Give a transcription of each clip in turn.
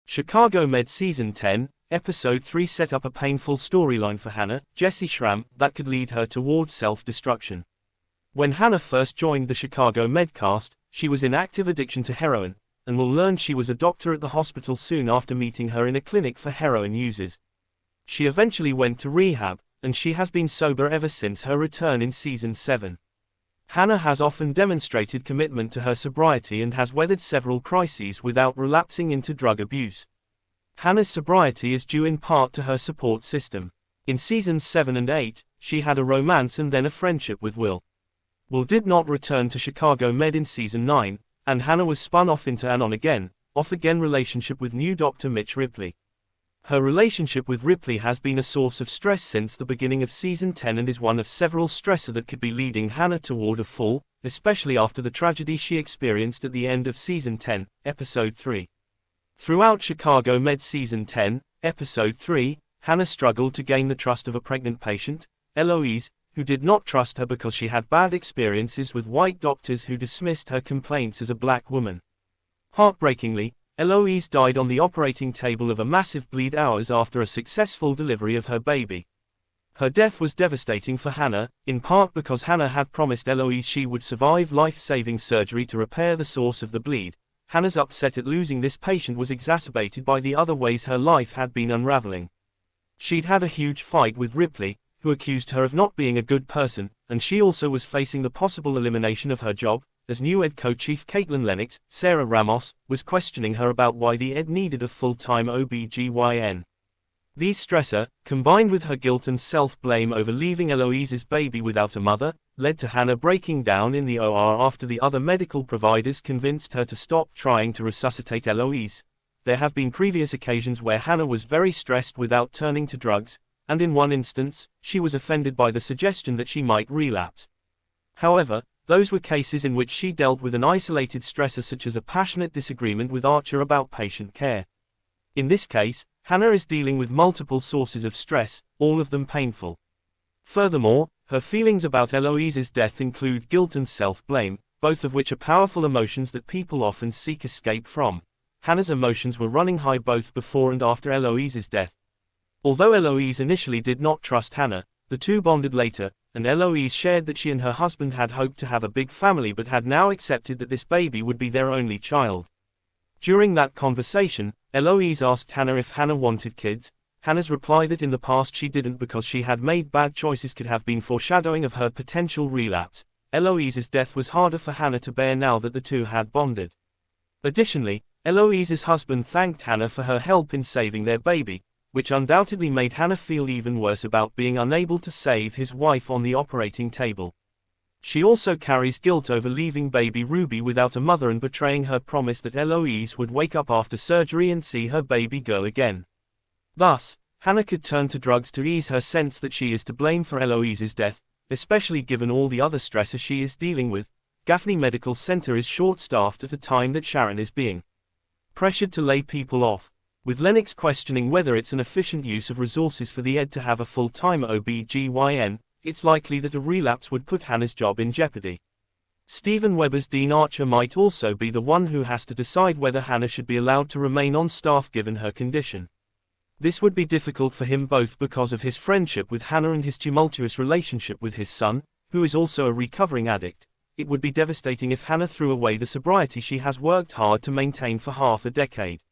Chicago Med Season 10, Episode 3 set up a painful storyline for Hannah, Jessie Schramm, that could lead her towards self-destruction. When Hannah first joined the Chicago Med cast, she was in active addiction to heroin, and will learn she was a doctor at the hospital soon after meeting her in a clinic for heroin users. She eventually went to rehab, and she has been sober ever since her return in Season 7. Hannah has often demonstrated commitment to her sobriety and has weathered several crises without relapsing into drug abuse. Hannah's sobriety is due in part to her support system. In Seasons 7 and 8, she had a romance and then a friendship with Will. Will did not return to Chicago Med in Season 9, and Hannah was spun off into an on-again, off-again relationship with new Dr. Mitch Ripley. Her relationship with Ripley has been a source of stress since the beginning of Season 10 and is one of several stressors that could be leading Hannah toward a fall, especially after the tragedy she experienced at the end of Season 10, Episode 3. Throughout Chicago Med Season 10, Episode 3, Hannah struggled to gain the trust of a pregnant patient, Eloise, who did not trust her because she had bad experiences with white doctors who dismissed her complaints as a black woman. Heartbreakingly, Eloise died on the operating table of a massive bleed hours after a successful delivery of her baby. Her death was devastating for Hannah, in part because Hannah had promised Eloise she would survive life-saving surgery to repair the source of the bleed. Hannah's upset at losing this patient was exacerbated by the other ways her life had been unraveling. She'd had a huge fight with Ripley, who accused her of not being a good person, and she also was facing the possible elimination of her job, as new ED co-chief Caitlin Lennox, Sarah Ramos, was questioning her about why the ED needed a full-time OB/GYN. These stressors, combined with her guilt and self-blame over leaving Eloise's baby without a mother, led to Hannah breaking down in the OR after the other medical providers convinced her to stop trying to resuscitate Eloise. There have been previous occasions where Hannah was very stressed without turning to drugs, and in one instance, she was offended by the suggestion that she might relapse. However, those were cases in which she dealt with an isolated stressor such as a passionate disagreement with Archer about patient care. In this case, Hannah is dealing with multiple sources of stress, all of them painful. Furthermore, her feelings about Eloise's death include guilt and self-blame, both of which are powerful emotions that people often seek escape from. Hannah's emotions were running high both before and after Eloise's death. Although Eloise initially did not trust Hannah, the two bonded later, and Eloise shared that she and her husband had hoped to have a big family but had now accepted that this baby would be their only child. During that conversation, Eloise asked Hannah if Hannah wanted kids. Hannah's reply that in the past she didn't because she had made bad choices could have been foreshadowing of her potential relapse. Eloise's death was harder for Hannah to bear now that the two had bonded. Additionally, Eloise's husband thanked Hannah for her help in saving their baby, which undoubtedly made Hannah feel even worse about being unable to save his wife on the operating table. She also carries guilt over leaving baby Ruby without a mother and betraying her promise that Eloise would wake up after surgery and see her baby girl again. Thus, Hannah could turn to drugs to ease her sense that she is to blame for Eloise's death, especially given all the other stressors she is dealing with. Gaffney Medical Center is short-staffed at a time that Sharon is being pressured to lay people off, with Lennox questioning whether it's an efficient use of resources for the ED to have a full-time OB/GYN. It's likely that a relapse would put Hannah's job in jeopardy. Steven Weber's Dean Archer might also be the one who has to decide whether Hannah should be allowed to remain on staff given her condition. This would be difficult for him both because of his friendship with Hannah and his tumultuous relationship with his son, who is also a recovering addict. It would be devastating if Hannah threw away the sobriety she has worked hard to maintain for half a decade.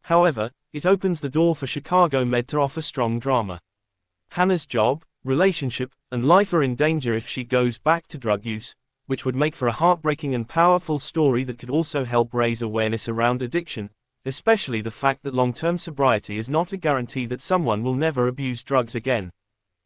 However, it opens the door for Chicago Med to offer strong drama. Hannah's job, relationship, and life are in danger if she goes back to drug use, which would make for a heartbreaking and powerful story that could also help raise awareness around addiction, especially the fact that long-term sobriety is not a guarantee that someone will never abuse drugs again.